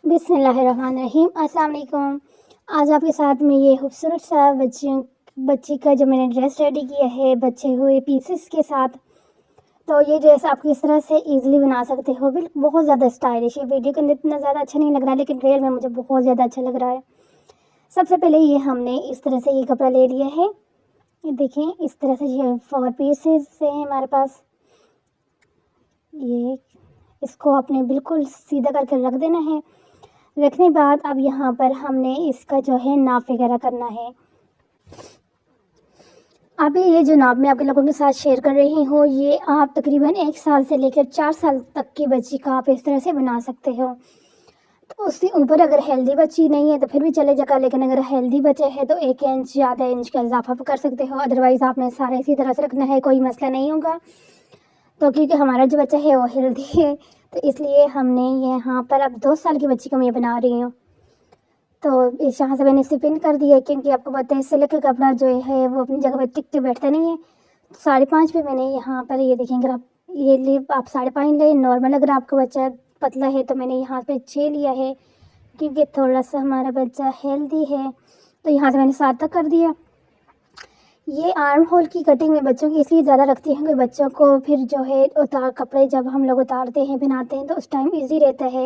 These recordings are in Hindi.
बिस्मिल्लाहिर्रहमानिर्रहीम। अस्सलाम वालेकुम। आज आपके साथ में ये खूबसूरत सा बच्ची का जो मैंने ड्रेस रेडी किया है बचे हुए पीसेस के साथ। तो ये ड्रेस आप किस तरह से इजीली बना सकते हो, बिल्कुल बहुत ज़्यादा स्टाइलिश है। वीडियो के अंदर इतना ज़्यादा अच्छा नहीं लग रहा है, लेकिन रियल में मुझे बहुत ज़्यादा अच्छा लग रहा है। सबसे पहले ये हमने इस तरह से ये कपड़ा ले लिया है। ये देखें, इस तरह से ये 4 पीसेस से है हमारे पास। ये इसको आपने बिल्कुल सीधा करके रख देना है। रखने के बाद अब यहाँ पर हमने इसका जो है नाप वगैरह करना है। अभी ये जो नाप मैं आपके लोगों के साथ शेयर कर रही हूँ, ये आप तकरीबन 1 साल से लेकर 4 साल तक की बच्ची का आप इस तरह से बना सकते हो। तो उससे ऊपर अगर हेल्दी बच्ची नहीं है तो फिर भी चलेगा, लेकिन अगर हेल्दी बच्चे है तो 1 इंच या आधा इंच का इजाफा कर सकते हो। अदरवाइज़ आपने सारे इसी तरह से रखना है, कोई मसला नहीं होगा। तो क्योंकि हमारा जो बच्चा है वो हेल्दी है, तो इसलिए हमने यहाँ पर अब 2 साल की बच्ची को मैं बना रही हूँ। तो इस यहाँ से मैंने इसे पिन कर दिया, क्योंकि आपको पता है सिल्क का कपड़ा जो है वो अपनी जगह पर टिक के बैठता नहीं है। 5.5 पे मैंने यहाँ पर ये देखें, अगर आप ये ले आप 5.5 लें नॉर्मल। अगर आपका बच्चा पतला है तो मैंने यहाँ पे 6 लिया है, क्योंकि थोड़ा सा हमारा बच्चा हेल्दी है। तो यहाँ से मैंने 7 तक कर दिया। ये आर्म होल की कटिंग में बच्चों की इसलिए ज़्यादा रखती हैं कि बच्चों को फिर जो है कपड़े जब हम लोग उतारते हैं पहनाते हैं तो उस टाइम ईजी रहता है।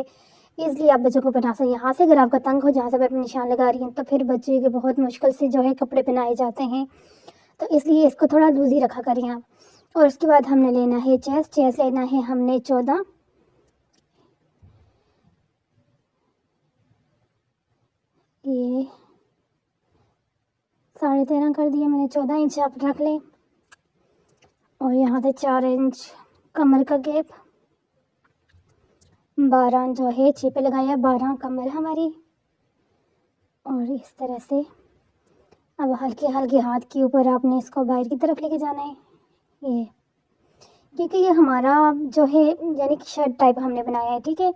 इसलिए आप बच्चों को पहना सकते हैं। यहाँ से अगर आपका तंग हो, जहाँ से मैं अपने निशान लगा रही हूँ, तो फिर बच्चे के बहुत मुश्किल से जो है कपड़े पहनाए जाते हैं। तो इसलिए इसको थोड़ा लूज ही रखा करें आप। और उसके बाद हमने लेना है चेस्ट लेना है हमने 14। ये 13.5 कर दिया मैंने, 14 इंच आप रख लें। और यहाँ से 4 इंच कमर का गैप, 12 जो है 6 पे लगाया, 12 कमर हमारी। और इस तरह से अब हल्के हल्के हाथ के ऊपर आपने इसको बाहर की तरफ लेके जाना है। ये क्योंकि ये हमारा जो है यानी कि शर्ट टाइप हमने बनाया है, ठीक है।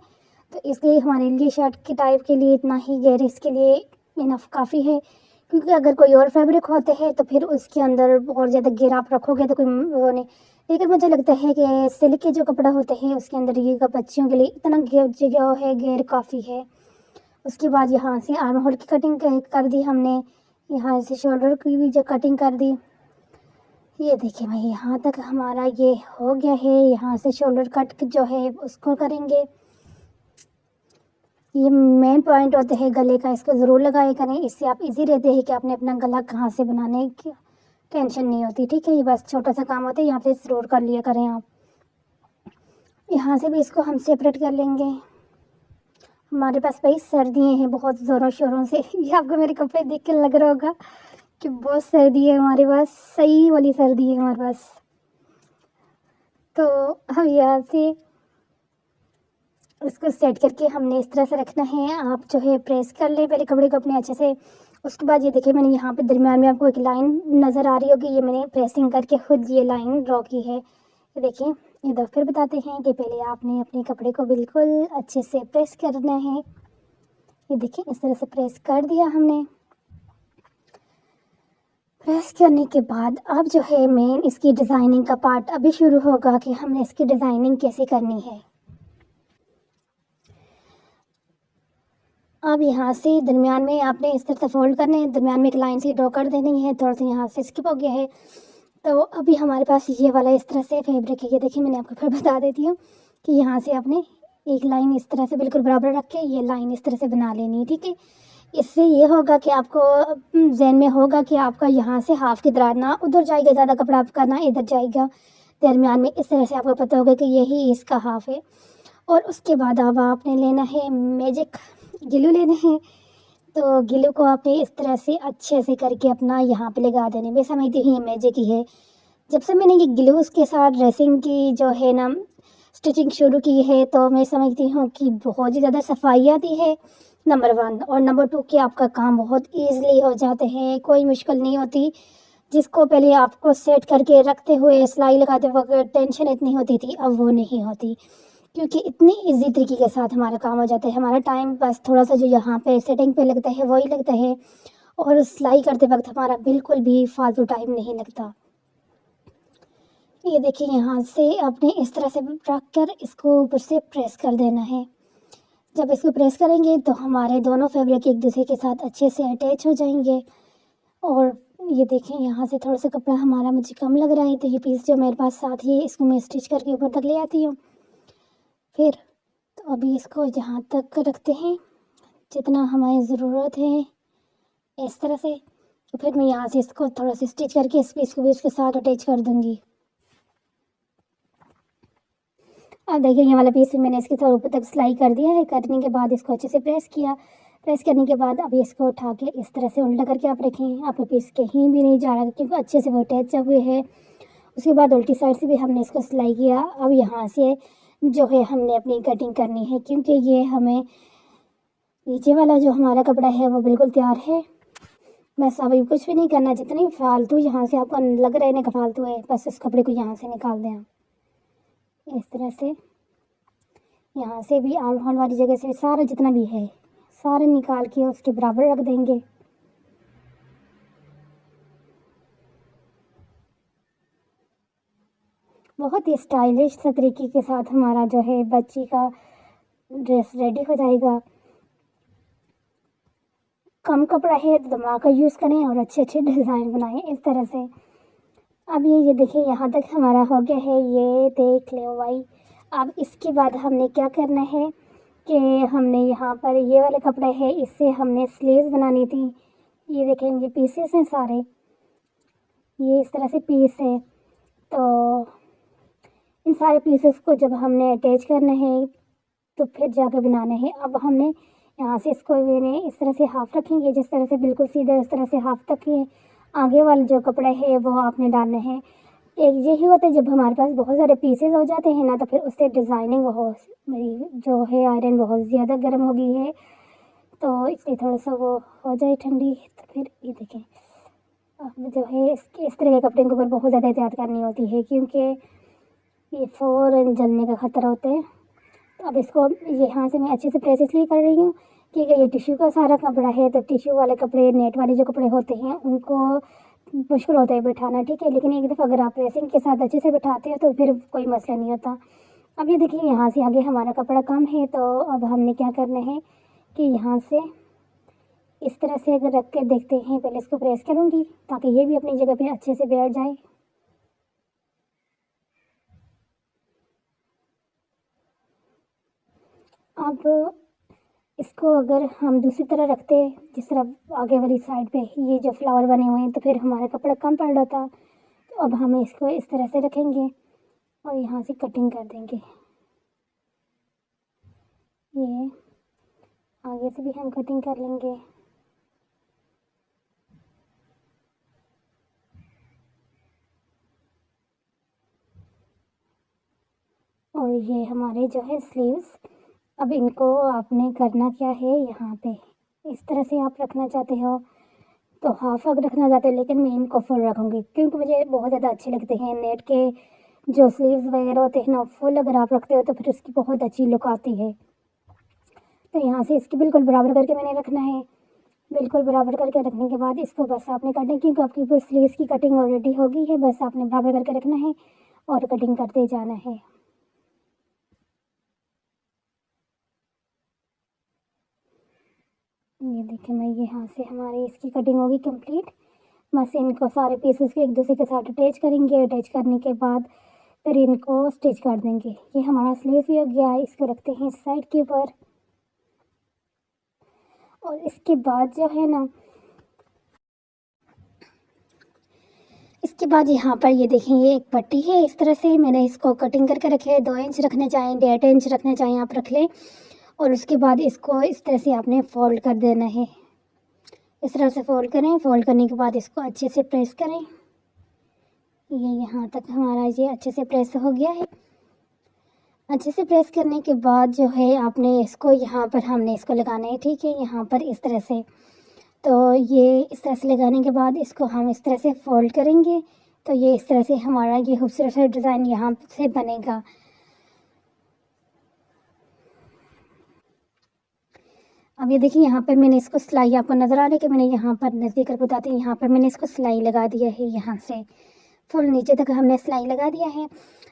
तो इसलिए हमारे लिए शर्ट के टाइप के लिए इतना ही गैर इसके लिए इनफ काफ़ी है। क्योंकि अगर कोई और फैब्रिक होते हैं तो फिर उसके अंदर और ज़्यादा घेर आप रखोगे तो कोई वो नहीं। लेकिन मुझे लगता है कि सिल्क के जो कपड़ा होते हैं उसके अंदर ये बच्चियों के लिए इतना जगह है, घेर काफ़ी है। उसके बाद यहाँ से आर्म होल की कटिंग कर दी हमने। यहाँ से शोल्डर की भी जो कटिंग कर दी। ये देखिए भाई, यहाँ तक हमारा ये हो गया है। यहाँ से शोल्डर कट जो है उसको करेंगे। ये मेन पॉइंट होते हैं गले का, इसको ज़रूर लगाया करें। इससे आप इजी रहते हैं कि आपने अपना गला कहाँ से बनाने की टेंशन नहीं होती, ठीक है। ये बस छोटा सा काम होता है, यहाँ पे ज़रूर कर लिया करें आप। यहाँ से भी इसको हम सेपरेट कर लेंगे। हमारे पास भाई सर्दियाँ हैं बहुत ज़ोरों शोरों से। ये आपको मेरे कपड़े देख के लग रहा होगा कि बहुत सर्दी है हमारे पास, सही वाली सर्दी है हमारे पास। तो हम यहाँ से इसको सेट करके हमने इस तरह से रखना है। आप जो है प्रेस कर लें पहले कपड़े को अपने अच्छे से। उसके बाद ये देखिए, मैंने यहाँ पे दरम्यान में आपको एक लाइन नज़र आ रही होगी, ये मैंने प्रेसिंग करके खुद ये लाइन ड्रॉ की है। ये देखिए, ये दो फिर बताते हैं कि पहले आपने अपने कपड़े को बिल्कुल अच्छे से प्रेस करना है। ये देखिए, इस तरह से प्रेस कर दिया हमने। प्रेस करने के बाद अब जो है मेन इसकी डिज़ाइनिंग का पार्ट अभी शुरू होगा कि हमने इसकी डिज़ाइनिंग कैसे करनी है। अब यहाँ से दरमियान में आपने इस तरह से फोल्ड करने हैं, दरमियान में एक लाइन से ड्रॉ कर देनी है। थोड़ा सा यहाँ से स्किप हो गया है, तो अभी हमारे पास ये वाला इस तरह से फैब्रिक है। ये देखिए, मैंने आपको फिर बता देती हूँ कि यहाँ से आपने एक लाइन इस तरह से बिल्कुल बराबर रख के ये लाइन इस तरह से बना लेनी है, ठीक है। इससे ये होगा कि आपको जहन में होगा कि आपका यहाँ से हाफ की तरह ना उधर जाएगा, ज़्यादा कपड़ा आपका ना इधर जाएगा, दरमियान में इस तरह से आपको पता होगा कि यही इसका हाफ है। और उसके बाद अब आपने लेना है मैजिक ग्लू लेना है। तो ग्लू को आपने इस तरह से अच्छे से करके अपना यहाँ पे लगा देने। मैं समझती हूँ ये मैजिक ही है। जब से मैंने ये ग्लूस के साथ ड्रेसिंग की जो है ना स्टिचिंग शुरू की है, तो मैं समझती हूँ कि बहुत ही ज़्यादा सफाई आती है, नंबर 1। और नंबर 2 कि आपका काम बहुत ईज़िली हो जाते हैं, कोई मुश्किल नहीं होती। जिसको पहले आपको सेट करके रखते हुए सिलाई लगाते वक्त टेंशन इतनी होती थी, अब वो नहीं होती, क्योंकि इतनी इजी तरीके के साथ हमारा काम हो जाता है। हमारा टाइम बस थोड़ा सा जो यहाँ पे सेटिंग पे लगता है वही लगता है, और सिलाई करते वक्त हमारा बिल्कुल भी फालतू टाइम नहीं लगता। ये देखिए, यहाँ से आपने इस तरह से रख कर इसको ऊपर से प्रेस कर देना है। जब इसको प्रेस करेंगे तो हमारे दोनों फैब्रिक एक दूसरे के साथ अच्छे से अटैच हो जाएंगे। और ये देखें, यहाँ से थोड़ा सा कपड़ा हमारा मुझे कम लग रहा है, तो ये पीस जो मेरे पास साथ ही है इसको मैं स्टिच करके ऊपर तक ले आती हूँ। फिर तो अभी इसको जहाँ तक रखते हैं जितना हमारी ज़रूरत है, इस तरह से। तो फिर मैं यहाँ से इसको थोड़ा सा स्टिच करके इस पीस को भी इसके साथ अटैच कर दूँगी। अब देखिए, ये वाला पीस मैंने इसके थोड़ा ऊपर तक सिलाई कर दिया है। करने के बाद इसको अच्छे से प्रेस किया। प्रेस करने के बाद अभी इसको उठा के इस तरह से उल्टा करके आप रखें, आपका पीस कहीं भी नहीं जा रहा क्योंकि अच्छे से वो अटैच हुए है। उसके बाद उल्टी साइड से भी हमने इसको सिलाई किया। अब यहाँ से जो है हमने अपनी कटिंग करनी है, क्योंकि ये हमें नीचे वाला जो हमारा कपड़ा है वो बिल्कुल तैयार है। बस अभी कुछ भी नहीं करना, जितनी फालतू यहाँ से आपको लग रहा है ना फालतू है, बस इस कपड़े को यहाँ से निकाल दें आप इस तरह से। यहाँ से भी आर्म होल वाली जगह से सारा जितना भी है सारे निकाल के उसके बराबर रख देंगे। बहुत ही स्टाइलिश सा तरीके के साथ हमारा जो है बच्ची का ड्रेस रेडी हो जाएगा। कम कपड़ा है तो दिमाग का यूज़ करें और अच्छे अच्छे डिज़ाइन बनाएं इस तरह से। अब ये देखिए, यहाँ तक हमारा हो गया है, ये देख ले भाई। अब इसके बाद हमने क्या करना है कि हमने यहाँ पर ये वाले कपड़े हैं, इससे हमने स्लीव्स बनानी थी। ये देखें, ये पीसेस हैं सारे, ये इस तरह से पीस है। तो इन सारे पीसेस को जब हमने अटैच करना है तो फिर जाकर बनाना है। अब हमने यहाँ से इसको मैंने इस तरह से हाफ रखेंगे, जिस तरह से बिल्कुल सीधे इस तरह से हाफ तक है। आगे वाले जो कपड़े हैं वो आपने डालने हैं। एक यही होता है, जब हमारे पास बहुत सारे पीसेस हो जाते हैं ना तो फिर उससे डिज़ाइनिंग बहुत, मेरी जो है आयरन बहुत ज़्यादा गर्म हो गई है, तो इसलिए थोड़ा सा वो हो जाए ठंडी। तो फिर ये देखें, अब जो है इस तरह के कपड़े के ऊपर बहुत ज़्यादा एहतियात करनी होती है, क्योंकि ये फ़ौरन जलने का ख़तरा होता है। तो अब इसको यहाँ से मैं अच्छे से प्रेस इसलिए कर रही हूँ क्योंकि ये टिश्यू का सारा कपड़ा है, तो टिश्यू वाले कपड़े, नेट वाले जो कपड़े होते हैं उनको मुश्किल होता है बैठाना, ठीक है। लेकिन एक दफ़ा अगर आप प्रेसिंग के साथ अच्छे से बैठाते हो तो फिर कोई मसला नहीं होता। अब ये देखिए, यहाँ से आगे हमारा कपड़ा कम है, तो अब हमने क्या करना है कि यहाँ से इस तरह से अगर रख के देखते हैं, पहले इसको प्रेस करूँगी ताकि ये भी अपनी जगह पे अच्छे से बैठ जाए। अब इसको अगर हम दूसरी तरह रखते, जिस तरफ आगे वाली साइड पे ये जो फ्लावर बने हुए हैं, तो फिर हमारा कपड़ा कम पड़ रहा था। तो अब हम इसको इस तरह से रखेंगे और यहाँ से कटिंग कर देंगे। ये आगे से भी हम कटिंग कर लेंगे। और ये हमारे जो है स्लीव्स, अब इनको आपने करना क्या है, यहाँ पे इस तरह से आप रखना चाहते हो तो हाफ अगर रखना चाहते हो, लेकिन मैं इनको फुल रखूँगी क्योंकि मुझे बहुत ज़्यादा अच्छे लगते हैं। नेट के जो स्लीव्स वगैरह होते हैं ना, फुल अगर आप रखते हो तो फिर उसकी बहुत अच्छी लुक आती है। तो यहाँ से इसकी बिल्कुल बराबर करके मैंने रखना है। बिल्कुल बराबर करके रखने के बाद इसको बस आपने काटना, क्योंकि आपकी ऊपर स्लीव्स की कटिंग ऑलरेडी हो गई है, बस आपने बराबर करके रखना है और कटिंग करते जाना है। ये देखिए, मैं यहाँ से हमारी इसकी कटिंग होगी कंप्लीट। बस इनको सारे पीसेस को एक दूसरे के साथ अटैच करेंगे। अटैच करने के बाद फिर इनको स्टिच कर देंगे। ये हमारा स्लीव भी हो गया है, इसको रखते हैं इस साइड के ऊपर। और इसके बाद जो है ना, इसके बाद यहाँ पर ये देखें, ये एक पट्टी है, इस तरह से मैंने इसको कटिंग करके रखे है। 2 इंच रखना चाहें, 1.5 इंच रखना चाहें आप रख लें। और उसके बाद इसको इस तरह से आपने फोल्ड कर देना है। इस तरह से फोल्ड करें। फोल्ड करने के बाद इसको अच्छे से प्रेस करें। ये यहाँ तक हमारा ये अच्छे से प्रेस हो गया है। अच्छे से प्रेस करने के बाद जो है आपने इसको यहाँ पर हमने इसको लगाना है, ठीक है, यहाँ पर इस तरह से। तो ये इस तरह से लगाने के बाद इसको हम इस तरह से फोल्ड करेंगे, तो ये इस तरह से हमारा ये खूबसूरत सा डिज़ाइन यहाँ से बनेगा। अब ये देखिए, यहाँ पर मैंने इसको सिलाई, आपको नज़र आ रही है कि मैंने यहाँ पर नज़दीक कर बताती हूँ, यहाँ पर मैंने इसको सिलाई लगा दिया है यहाँ से फुल नीचे तक हमने सिलाई लगा दिया है।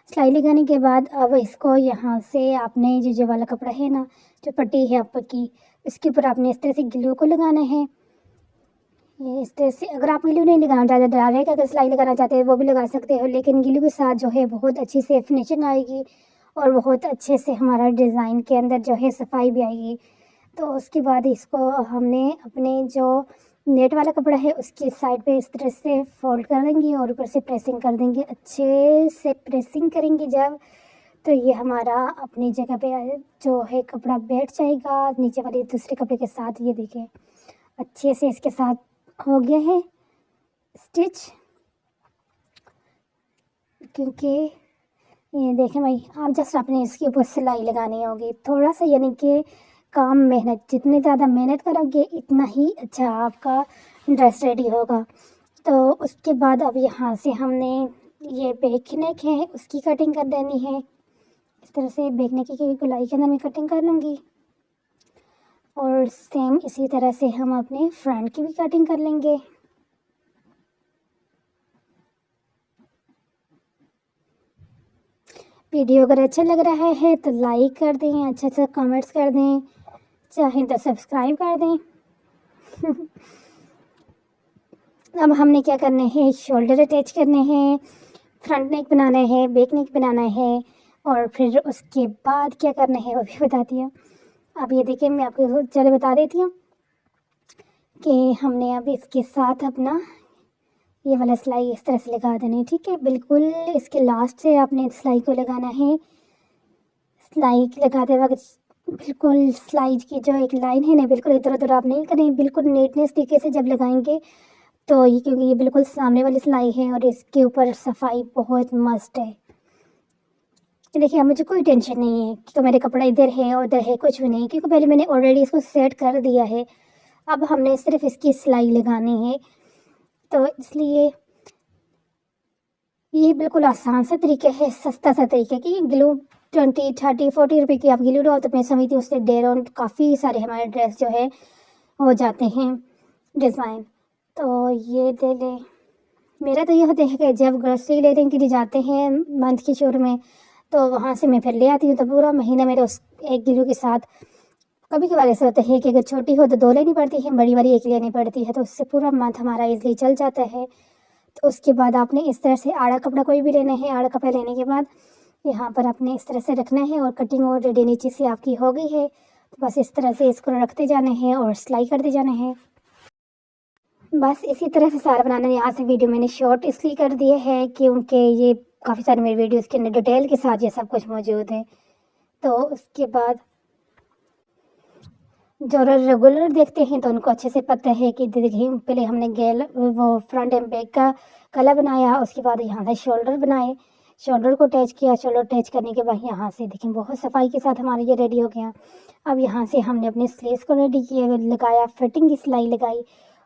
सिलाई लगाने के बाद अब इसको यहाँ से आपने जो वाला कपड़ा है ना, जो पट्टी है ऊपर की, इसके ऊपर आपने इस तरह से ग्लू को लगाना है। ये इस तरह से, अगर आप ग्लू नहीं लगाना चाहते, डायरेक्ट अगर सिलाई लगाना चाहते हैं वो भी लगा सकते हो, लेकिन ग्लू के साथ जो है बहुत अच्छी से फिनिशिंग आएगी और बहुत अच्छे से हमारा डिज़ाइन के अंदर जो है सफाई भी आएगी। तो उसके बाद इसको हमने अपने जो नेट वाला कपड़ा है उसकी साइड पे इस तरह से फोल्ड कर देंगे और ऊपर से प्रेसिंग कर देंगे। अच्छे से प्रेसिंग करेंगे जब, तो ये हमारा अपनी जगह पे जो है कपड़ा बैठ जाएगा नीचे वाले दूसरे कपड़े के साथ। ये देखिए अच्छे से इसके साथ हो गया है स्टिच, क्योंकि ये देखें भाई, आप जस्ट अपने इसके ऊपर सिलाई लगानी होगी थोड़ा सा, यानी कि काम मेहनत, जितनी ज़्यादा मेहनत करोगे इतना ही अच्छा आपका ड्रेस रेडी होगा। तो उसके बाद अब यहाँ से हमने ये बैक नेक है उसकी कटिंग कर देनी है। इस तरह से बैक नेक की गोलाई के अंदर मैं कटिंग कर लूँगी और सेम इसी तरह से हम अपने फ्रंट की भी कटिंग कर लेंगे। वीडियो अगर अच्छा लग रहा है तो लाइक कर दें, अच्छा कमेंट्स कर दें, चाहे तो सब्सक्राइब कर दें। अब हमने क्या करने हैं, शोल्डर अटैच करने हैं, फ्रंट नेक बनाना है, बैक नेक बनाना है और फिर उसके बाद क्या करना है वो भी बताती हूँ। अब ये देखिए मैं आपको चलो बता देती हूँ कि हमने अब इसके साथ अपना ये वाला सिलाई इस तरह से लगा देनी, ठीक है। बिल्कुल इसके लास्ट से आपने सिलाई को लगाना है। सिलाई लगाते वक्त बिल्कुल सिलाई की जो एक लाइन है ना, बिल्कुल इधर उधर आप नहीं करें, बिल्कुल नीटनेस तरीके से जब लगाएंगे तो ये, क्योंकि ये बिल्कुल सामने वाली सिलाई है और इसके ऊपर सफाई बहुत मस्त है। देखिए अब मुझे कोई टेंशन नहीं है कि मेरे कपड़ा इधर है और उधर है, कुछ भी नहीं, क्योंकि पहले मैंने ऑलरेडी इसको सेट कर दिया है। अब हमने सिर्फ इसकी सिलाई लगानी है, तो इसलिए ये बिल्कुल आसान सा तरीका है, सस्ता सा तरीका है कि ग्लू 20, 30, 40 रुपए की आप ग्लू लो तो मैं समझती हूँ उससे डेढ़ और काफ़ी सारे हमारे ड्रेस जो है हो जाते हैं डिज़ाइन। तो ये ले लें। मेरा तो ये होता है कि जब ग्रोसरी लेने के लिए जाते हैं मंथ की शुरू में, तो वहाँ से मैं फिर ले आती हूँ, तो पूरा महीना मेरे उस एक ग्लू के साथ। कभी कभार ऐसा होता है कि अगर छोटी हो तो 2 लेनी पड़ती है, बड़ी वाली 1 लेनी पड़ती है, तो उससे पूरा मंथ हमारा ईज़िली चल जाता है। तो उसके बाद आपने इस तरह से आड़ा कपड़ा कोई भी लेना है, आड़ा कपड़ा लेने के बाद यहाँ पर आपने इस तरह से रखना है और कटिंग ऑलरेडी नीचे से आपकी हो गई है, तो बस इस तरह से इसको रखते जाने हैं और सिलाई करते जाने हैं। बस इसी तरह से सारा बनाना है। यहाँ से वीडियो मैंने शॉर्ट इसलिए कर दिया है क्योंकि ये काफ़ी सारे मेरे वीडियोज़ के अंदर डिटेल के साथ ये सब कुछ मौजूद है। तो उसके बाद जो रेगुलर देखते हैं तो उनको अच्छे से पता है कि देखिए पहले हमने वो फ्रंट एंड बैक का गला बनाया, उसके बाद यहाँ से शोल्डर बनाए, शोल्डर को अटैच किया, शोल्डर अटैच करने के बाद यहाँ से देखिए बहुत सफाई के साथ हमारा ये रेडी हो गया। अब यहाँ से हमने अपने स्लीव्स को रेडी किया, लगाया, फिटिंग की सिलाई लगाई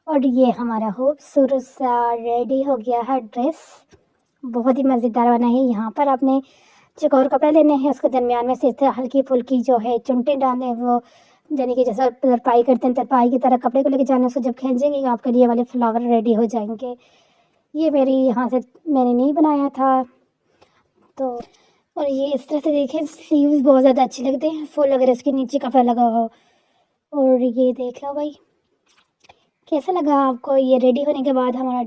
और ये हमारा खूबसूरत सा रेडी हो गया है ड्रेस। बहुत ही मज़ेदार बना है। यहाँ पर आपने चकोर कपड़ा लेने हैं, उसके दरमियान में से हल्की फुल्की जो है चुनटे डालने, वो यानी कि जैसा तरपाई करते हैं तरपाई की तरह कपड़े को लेके जाने, उसको जब खींचेंगे आपके लिए वाले फ्लावर रेडी हो जाएंगे। ये मेरी यहाँ से मैंने नहीं बनाया था। तो और ये इस तरह से देखें, स्लीव्स बहुत ज़्यादा अच्छे लगते हैं फुल अगर इसके नीचे कपड़ा लगा हो। और ये देख लो भाई कैसा लगा आपको। ये रेडी होने के बाद हमारा